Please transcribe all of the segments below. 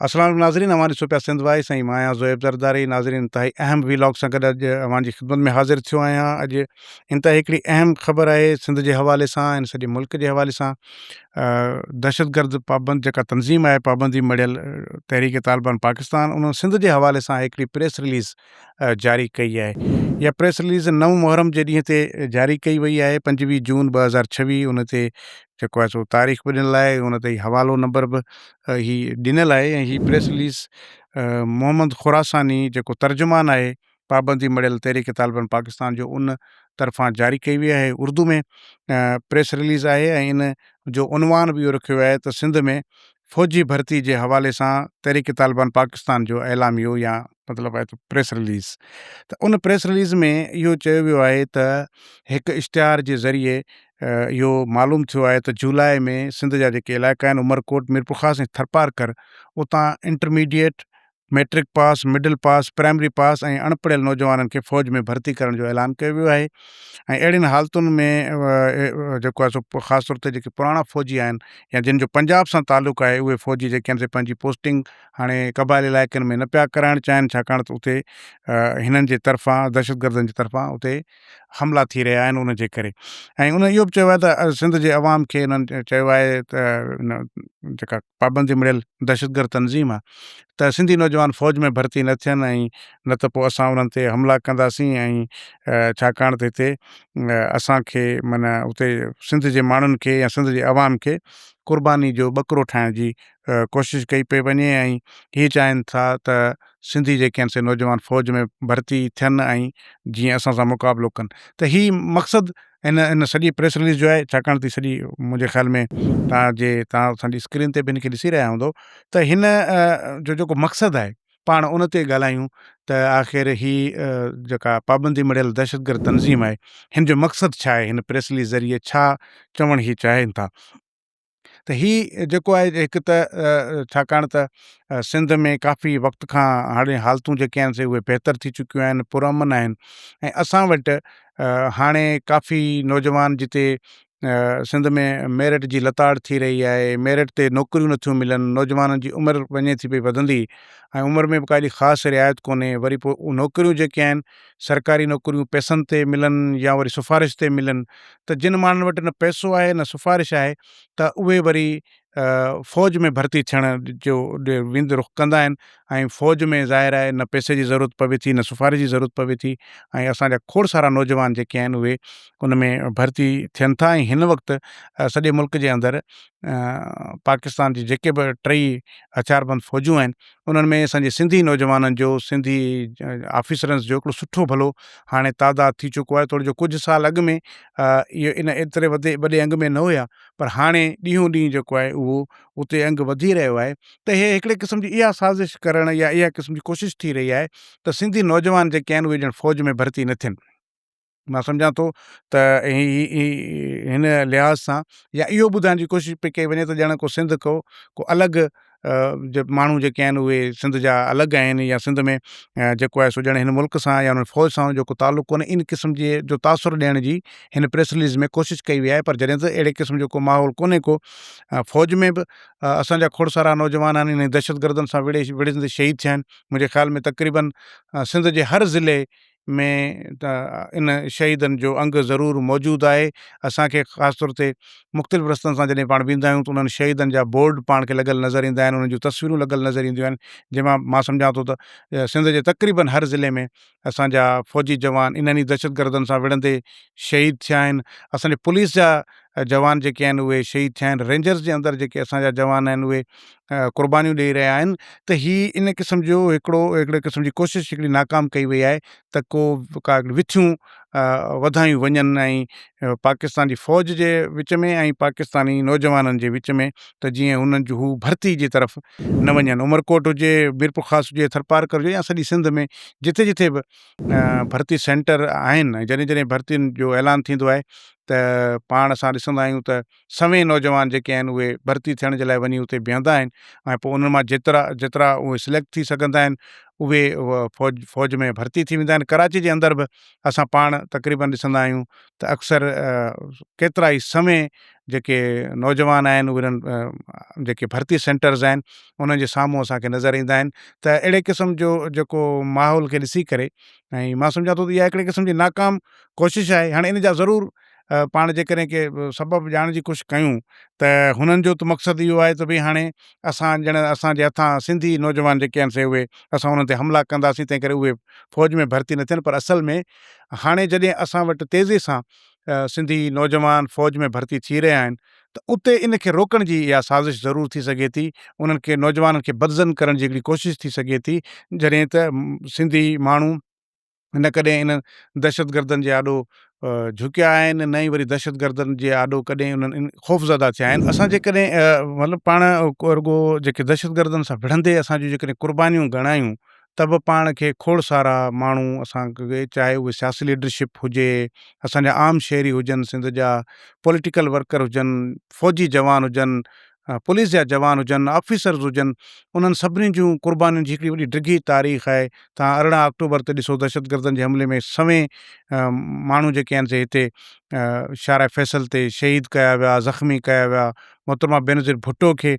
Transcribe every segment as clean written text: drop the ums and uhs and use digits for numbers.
अस्सलाम नाज़रीन, हमारी सुपिया सिंध वाई साईं मां आहियां ज़ोएब ज़रदारी। नाज़रीन, इंतहाई अहम वीलॉग सां गॾु अॼु अव्हांजी ख़िदमत में हाज़िर थियो आहियां। अॼु इंतहाई हिकिड़ी अहम ख़बर आहे सिंध जे हवाले सां ऐं सॼे मुल्क जे हवाले सां। दहशतगर्द पाबंद जेका तनज़ीम आहे पाबंदी मड़ियल तहरीक तालिबान पाकिस्तान, उन्हनि सिंध जे हवाले सां हिकिड़ी प्रेस रिलीज़ जारी कई आहे। इहा प्रेस रिलीज़ 9 मुहर्रम जे ॾींहं ते जारी कई वई आहे, 25 जून 2026। उन ते जेको आहे सो तारीख़ बि ॾिनल आहे, उन ते हवालो नंबर बि ही ॾिनल आहे। ऐं हीअ प्रेस रिलीज़ मोहम्मद खुरासानी जेको तर्जुमान आहे पाबंदी मड़ियल तहरीक तालिबान पाकिस्तान जो, उन तरफ़ां जारी कई वई आहे। उर्दू में प्रेस रिलीज़ आहे ऐं इन जो उनवान बि इहो रखियो आहे त सिंध में फ़ौजी भर्ती जे हवाले सां तहरीक तालिबान पाकिस्तान जो ऐलामियो, या मतिलबु आहे त प्रेस रिलीज़। त उन प्रेस रिलीज़ में इहो चयो वियो आहे त हिकु इश्तिहार जे ज़रिए इहो मालूम थियो आहे त जुलाई में सिंध जा जेके इलाइक़ा आहिनि, उमरकोट, मीरपुरख़ास ऐं थरपारकर, उतां intermediate, matric pass, middle pass, primary pass ऐं अणपढ़ियल नौजवाननि खे फ़ौज में भर्ती करण जो ऐलान कयो वियो आहे। ऐं अहिड़ियुनि हालतुनि में जेको आहे सो ख़ासि तौर ते जेके पुराणा फ़ौजी आहिनि या जिन जो पंजाब सां तालुक़ु आहे, उहे फ़ौजी जेके आहिनि से पंहिंजी पोस्टिंग हाणे क़बाइली इलाइक़नि में न पिया कराइणु चाहिनि, छाकाणि त उते हिननि जे तरफ़ां, दहशतगर्दनि जे तरफ़ां उते हमला थी रहिया आहिनि उन जे करे। ऐं उन इहो बि चयो आहे त सिंध जे अवाम खे उन्हनि चयो आहे त जेका पाबंदी मिलियल दहशतगर्द तनज़ीम आहे, त सिंधी नौजवान फ़ौज में भर्ती न थियनि, ऐं न त पोइ असां उन्हनि ते हमला कंदासीं। ऐं छाकाणि त हिते असांखे माना उते सिंध जे माण्हुनि खे या सिंध जे अवाम खे क़ुर्बानी जो ॿकरो ठाहिण जी कोशिशि कई पई वञे। ऐं हीअ चाहिनि था त सिंधी जेके आहिनि से नौजवान फ़ौज में भर्ती थियनि ऐं जीअं असां सां मुक़ाबिलो कनि। त हीअ मक़सदु इन सॼी प्रेस रिलीज़ जो आहे, छाकाणि त सॼी मुंहिंजे ख़्याल में तव्हां असांजी स्क्रीन ते बि हिनखे ॾिसी रहिया हूंदो, त हिन जो जेको मक़सदु आहे पाण उन ते ॻाल्हायूं त आख़िर ही जेका पाबंदी मड़ियल दहशतगर्द तनज़ीम आहे, हिन जो मक़सदु छा आहे, हिन प्रेस रिलीज़ ज़रिए छा चवणु ही चाहिनि था। त ही जेको आहे हिकु त छाकाणि त सिंध में काफ़ी वक़्त खां हाणे हालतूं जेके आहिनि से उहे बहितर थी चुकियूं आहिनि, पुरअमन आहिनि। ऐं असां वटि हाणे काफ़ी नौजवान जिते सिंध में मेरिट जी लताड़ थी रही आहे, मेरिट ते नौकरियूं नथियूं मिलनि, नौजवाननि जी उमिरि वञे थी पई वधंदी, ऐं उमिरि में बि काई ख़ासि रिआयत कोन्हे। वरी पोइ नौकरियूं जेके आहिनि, सरकारी नौकरियूं पैसनि ते मिलनि या वरी सिफ़ारिश ते मिलनि, त जिन माण्हुनि वटि न पैसो आहे न सिफ़ारिश आहे, त उहे वरी फ़ौज में भर्ती थियण जो विंद रुख़ कंदा आहिनि। ऐं फ़ौज में ज़ाहिर आहे न पैसे जी ज़रूरत पवे थी, न सिफ़ारिश जी ज़रूरत पवे थी, ऐं असांजा खोड़ सारा नौजवान जेके आहिनि उहे उन में भर्ती थियनि था। ऐं हिन वक़्तु सॼे मुल्क जे अंदरि पाकिस्तान जी जेके बि 3 हथियारबंद फ़ौजियूं आहिनि, उन्हनि में असांजे सिंधी नौजवाननि जो, सिंधी ऑफिसरन्स जो हिकिड़ो सुठो भलो हाणे तादाद थी चुको आहे। थोरो जो कुझु साल अॻु में इहो इन एतिरे वॾे अंग में न हुया, पर हाणे ॾींहों ॾींहुं जेको आहे उहो उते अंग वधी रहियो आहे। त हे हिकिड़े क़िस्म जी इहा साज़िश करणु या इहा क़िस्म जी कोशिशि थी रही आहे त सिंधी नौजवान जेके आहिनि उहे ॼण फ़ौज में भर्ती न थियनि। मां सम्झां थो त हिन लिहाज़ सां या इहो ॿुधाइण जी कोशिशि पई कई वञे त ॼण को सिंध को अलॻि माण्हू जेके आहिनि उहे सिंध जा अलॻि आहिनि, या सिंध में जेको आहे सो ॼण हिन मुल्क सां या हुन फ़ौज सां जो को तालुक़ु कोन्हे, इन क़िस्म जे जो तासुरु ॾियण जी हिन प्रेस रिलीज़ में कोशिशि कई वई आहे। पर जॾहिं त अहिड़े क़िस्म जो को माहौल कोन्हे को, फ़ौज में बि असांजा खोड़ सारा नौजवान आहिनि इन दहशतगर्दनि सां विढ़ंदे शहीद थिया आहिनि। मुंहिंजे ख़्याल में तक़रीबन सिंध जे हर ज़िले में त इन शहीदनि जो अंग ज़रूरु मौजूदु आहे। असांखे ख़ासि तौर ते मुख़्तलिफ़ रस्तनि सां जॾहिं पाण वेंदा आहियूं त उन्हनि शहीदनि जा बोर्ड पाण खे लॻल नज़र ईंदा आहिनि, उन्हनि जूं तस्वीरूं लॻल नज़र ईंदियूं आहिनि, जंहिंमां मां सम्झां थो त सिंध जे तक़रीबन हर ज़िले में असांजा फ़ौजी जवान इन्हनि दहशतगर्दनि सां विढ़ंदे शहीद थिया आहिनि। असांजे पुलिस जा जवान जेके आहिनि उहे शहीद थिया आहिनि। रेंजर्स जे अंदरि जेके असांजा जवान आहिनि उहे क़ुर्बानियूं ॾेई रहिया आहिनि। त हीअ इन क़िस्म जो हिकिड़े क़िस्म जी कोशिशि हिकिड़ी नाकाम कई वई आहे त का विथियूं वधायूं वञनि, ऐं पाकिस्तान जी फ़ौज जे विच में ऐं पाकिस्तानी नौजवाननि जे विच में, त जीअं हुननि जो हू भर्ती जी तरफ़ न वञनि। उमरकोट हुजे, मीरपुरख़ास हुजे, थरपारकर हुजे, या सॼी सिंध में जिथे जिथे बि भर्ती सेंटर आहिनि, जॾहिं जॾहिं भर्तियुनि जो ऐलान थींदो आहे त पाण असां ॾिसंदा आहियूं त सवें नौजवान जेके आहिनि उहे भर्ती थियण जे लाइ वञी उते बीहंदा आहिनि। ऐं पोइ उन्हनि मां जेतिरा उहे सिलेक्ट थी सघंदा आहिनि उहे फ़ौज में भर्ती थी वेंदा आहिनि। कराची जे अंदरि बि असां पाण तक़रीबन ॾिसंदा आहियूं त अक्सर केतिरा ई समय जेके नौजवान आहिनि उन्हनि जेके भर्ती सेंटर्स आहिनि उन्हनि जे साम्हूं असांखे नज़र ईंदा आहिनि। त अहिड़े क़िस्म जो जेको माहौल खे ॾिसी करे ऐं मां सम्झां थो त इहा हिकिड़े क़िस्म जी नाकाम कोशिशि आहे। हाणे इन जा ज़रूरु पाण जेकॾहिं के सबबु ॼाणण जी कोशिशि कयूं त हुननि जो त मक़सदु इहो आहे त भई हाणे असांजे हथां सिंधी नौजवान जेके आहिनि से उहे असां उन्हनि ते हमला कंदासीं, तंहिं करे उहे फ़ौज में भर्ती न थियनि। पर असल में हाणे जॾहिं असां वटि तेज़ीअ सां सिंधी नौजवान फ़ौज में भर्ती थी रहिया आहिनि त उते इन खे रोकण जी इहा साज़िश ज़रूरु थी सघे थी। उन्हनि खे नौजवाननि खे बदज़न करण जी हिकिड़ी कोशिशि थी सघे थी, जॾहिं त सिंधी माण्हू न कॾहिं इन दहशतगर्दनि जे आॾो झुकिया आहिनि, न ई वरी दहशतगर्दनि जे आॾो कॾहिं उन्हनि ख़ौफ़ज़दा थिया आहिनि। असां जेकॾहिं मतिलबु पाण रुॻो जेके दहशतगर्दनि सां विढ़ंदे असां जूं जेकॾहिं क़ुर्बानियूं ॻणायूं त बि पाण खे खोड़ सारा माण्हू असांखे, चाहे उहे सियासी लीडरशिप हुजे, असांजा आम शहरी हुजनि सिंध जा, पॉलिटिकल वर्कर हुजनि, फ़ौजी जवान हुजनि, पुलिस जा जवान हुजनि, ऑफिसर्स हुजनि, उन्हनि सभिनी जूं क़ुर्बानियुनि जी हिकिड़ी वॾी डिघी तारीख़ आहे। तव्हां 18 अक्टूबर ते ॾिसो दहशतगर्दनि जे हमले में सवें माण्हू जेके आहिनि से हिते शारा फैसल ते शहीद कया विया, ज़ख़्मी कया विया। मोहतरमा बेनज़ीर भुट्टो खे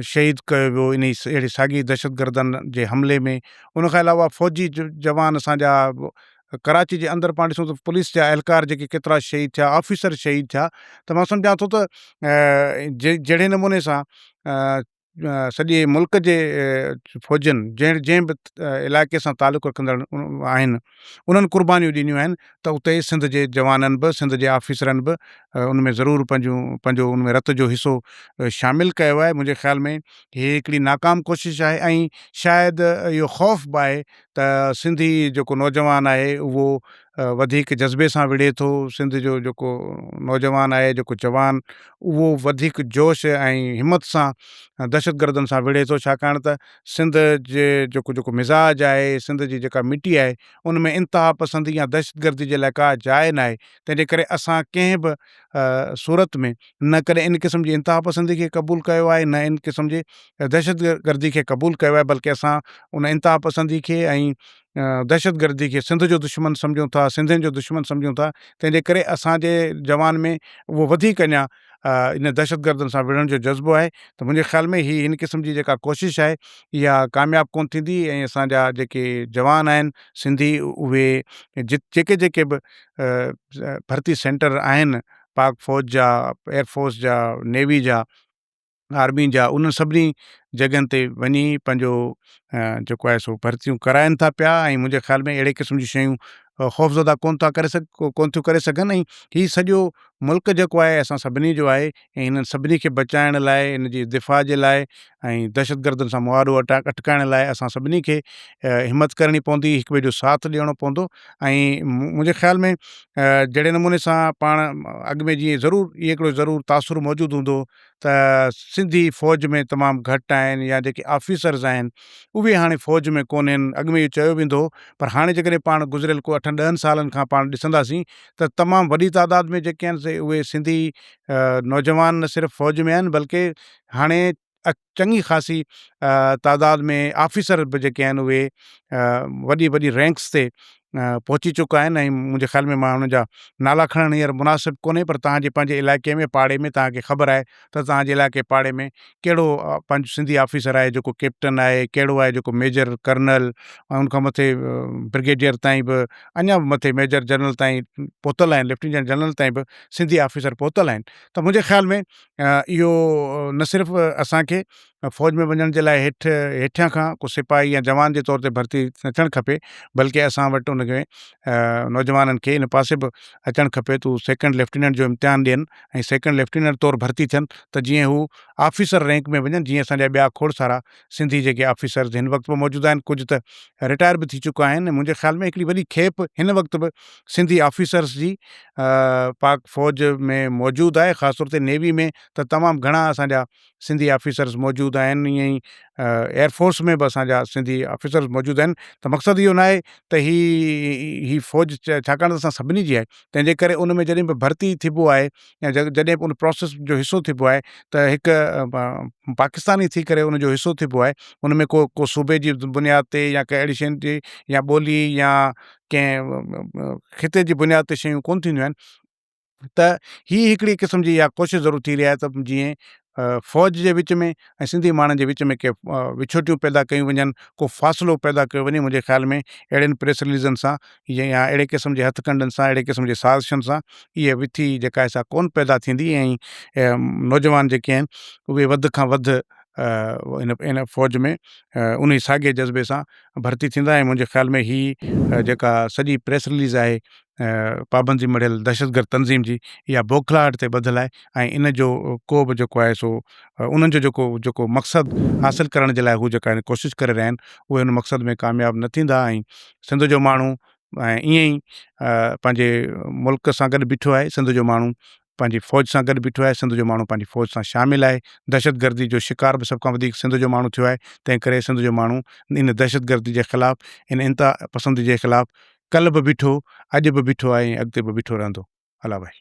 शहीद कयो वियो इन अहिड़ी साॻी दहशतगर्दनि जे हमले में। उनखां अलावा फ़ौजी जवान असांजा कराची जे अंदरि पाण ॾिसूं त पुलिस जा एहलकार जेके केतिरा शहीद थिया, ऑफिसर शहीद थिया। त मां सम्झां थो त जहिड़े नमूने सां सॼे मुल्क जे फ़ौजियुनि जंहिं बि इलाइक़े सां तालुक़ु रखंदड़ आहिनि उन्हनि क़ुर्बानियूं ॾिनियूं आहिनि, त उते सिंध जे जवाननि बि, सिंध जे ऑफिसरनि बि उन में ज़रूरु पंहिंजो उन में रत जो हिसो शामिलु कयो आहे। मुंहिंजे ख़्याल में हीअ हिकिड़ी नाकाम कोशिशि आहे ऐं शायदि इहो ख़ौफ़ बि आहे त सिंधी जेको नौजवान आहे उहो वधीक जज़्बे सां विढ़े थो। सिंध जो जेको नौजवान आहे, जेको जवान, उहो वधीक जोश ऐं हिमत सां दहशतगर्दनि सां विढ़े थो, छाकाणि त सिंध जे जेको मिज़ाज आहे, सिंध जी जेका मिटी आहे, उन में इंतिहा पसंदी या दहशतगर्दी जे लाइ का जाइ न आहे। तंहिंजे करे असां कंहिं बि सूरत में न कॾहिं इन क़िस्म जी इंतिहा पसंदी खे क़बूलु कयो आहे, न इन क़िस्म जी दहशतगर्दी खे क़बूलु कयो आहे, बल्कि असां उन इंतिहा पसंदी खे ऐं दहशतगर्दी खे सिंध जो दुश्मन सम्झूं था, सिंधियुनि जो दुश्मन सम्झूं था। तंहिंजे करे असांजे जवान में उहो वधीक अञा इन दहशतगर्दनि सां विढ़ण जो जज़्बो आहे। त मुंहिंजे ख़्याल में हीअ हिन क़िस्म जी जेका कोशिशि आहे इहा कामयाबु कोन थींदी ऐं असांजा जेके जवान आहिनि सिंधी, उहे जेके बि भर्ती सेंटर आहिनि, पाक फ़ौज जा, एयरफोर्स जा, नेवी जा, आर्मी जा, उन सभिनी जॻहियुनि ते वञी पंहिंजो जेको आहे सो भर्तियूं कराइनि था पिया। ऐं मुंहिंजे ख़्याल में अहिड़े क़िस्म जी शयूं ख़ौफ़ज़दा कोन थियूं करे सघनि। ऐं हीअ सॼो मुल्क जेको आहे असां सभिनी जो आहे ऐं हिननि सभिनी खे बचाइण लाइ, इन जी दिफ़ा जे लाइ ऐं दहशतगर्दनि सां मुआरो अटकाइण लाइ असां सभिनी खे हिमत करणी पवंदी, हिक ॿिए जो साथ ॾियणो पवंदो। ऐं मुंहिंजे ख़्याल में जहिड़े नमूने सां पाण अॻु में जीअं ज़रूरु इहो हिकिड़ो ज़रूरु तासुरु मौजूदु हूंदो त सिंधी फ़ौज में तमामु घटि आहिनि, या जेके ऑफिसर्स आहिनि उहे हाणे फ़ौज में कोन्हनि, अॻु में इहो चयो वेंदो हो। पर हाणे जेकॾहिं पाण गुज़िरियल को 8-10 सालनि खां पाण ॾिसंदासीं त तमामु वॾी तादाद में जेके आहिनि से उहे सिंधी नौजवान न सिर्फ़ु फ़ौज में आहिनि, बल्कि हाणे चङी ख़ासी तादाद में ऑफिसर बि जेके आहिनि उहे वॾी वॾी रैंक्स ते पहुची चुका आहिनि। ऐं मुंहिंजे ख़्याल में मां हुनजा नाला खणणु हींअर मुनासिबु कोन्हे, पर तव्हांजे पंहिंजे इलाइक़े में, पाड़े में तव्हांखे ख़बर आहे त तव्हांजे इलाइक़े पाड़े में कहिड़ो पंहिंजो सिंधी ऑफिसर आहे जेको कैप्टन आहे, कहिड़ो आहे जेको मेजर कर्नल, ऐं उनखां मथे ब्रिगेडियर ताईं बि, अञा बि मथे मेजर जनरल ताईं पहुतल आहिनि, लेफ्टिनेंट जनरल ताईं बि सिंधी ऑफिसर पहुतल आहिनि। त मुंहिंजे ख़्याल में इहो न सिर्फ़ु असांखे फ़ौज में वञण जे लाइ हेठियां खां को सिपाही या जवान जे तौर ते भर्ती न थियणु खपे, बल्कि असां वटि उनखे नौजवाननि खे इन पासे बि अचणु खपे त सेकंड लेफ्टिनेंट जो इम्तिहान ॾियनि ऐं सेकंड लेफ्टिनेंट तौरु भर्ती थियनि, त जीअं हू ऑफिसर रैंक में वञनि, जीअं असांजा ॿिया खोड़ सारा सिंधी जेके ऑफिसर्स हिन वक़्तु बि मौजूदु आहिनि, कुझु त रिटायर बि थी चुका आहिनि। मुंहिंजे ख़्याल में हिकिड़ी वॾी खेप हिन वक़्तु बि सिंधी ऑफिसर्स जी पाक फ़ौज में मौजूदु आहे, ख़ासि तौर ते नेवी में त तमामु घणा असांजा सिंधी ऑफिसर्स मौजूदु मौजूदु आहिनि, ईअं ई एयरफोर्स में बि असांजा सिंधी ऑफिसर्स मौजूदु आहिनि। त मक़सदु इहो न आहे त ही फ़ौज छाकाणि त असां सभिनी जी आहे, तंहिंजे करे उन में जॾहिं बि भर्ती थिबो आहे या जॾहिं बि उन प्रोसेस जो हिसो थिबो आहे त हिकु पाकिस्तानी थी करे उनजो हिसो थिबो आहे, उन में को सूबे जी बुनियाद ते या कंहिं अहिड़ी शयुनि ते या ॿोली या कंहिं खिते जी बुनियाद ते शयूं कोन थींदियूं आहिनि। त ही हिकिड़ी क़िस्म जी इहा कोशिशि ज़रूरु थी रही आहे त जीअं फ़ौज जे विच में ऐं सिंधी माण्हुनि जे विच में के विछोटियूं पैदा कयूं वञनि, को फ़ासिलो पैदा कयो वञे। मुंहिंजे ख़्याल में अहिड़ियुनि प्रेस रिलीज़नि सां या अहिड़े क़िस्म जे हथकंडनि सां, अहिड़े क़िस्म जे साज़िशुनि सां इहे विथी जेका आहे सा कोन पैदा थींदी, ऐं नौजवान जेके आहिनि उहे वधि खां वधि इन फ़ौज में उन साॻिए जज़्बे सां भर्ती थींदा। ऐं मुंहिंजे ख़्याल में ही जेका सॼी प्रेस रिलीज़ आहे पाबंदी मढ़ियल दहशतगर्द तनज़ीम जी, इहा बौखलाहट ते ॿधल आहे। ऐं इन जो को बि जेको आहे सो उन्हनि जो जेको मक़सदु हासिलु करण जे लाइ हू जेका आहिनि कोशिशि करे रहिया आहिनि, उहे उन मक़सद में कामयाबु न थींदा। ऐं सिंध जो माण्हू ऐं ईअं ई पंहिंजे मुल्क सां गॾु बीठो आहे। सिंध जो माण्हू पंहिंजी फ़ौज सां गॾु बीठो आहे। सिंध जो माण्हू पंहिंजी फ़ौज सां शामिलु आहे। दहशतगर्दी जो शिकार बि सभ खां वधीक सिंध जो माण्हू थियो आहे। तंहिं करे सिंध जो माण्हू इन दहशतगर्दी जे ख़िलाफ़ु, इन इंतिहा पसंदी जे ख़िलाफ़ु कल्ह बि बीठो, अॼु बि बीठो आहे ऐं अॻिते बि बीठो रहंदो। अला भाई।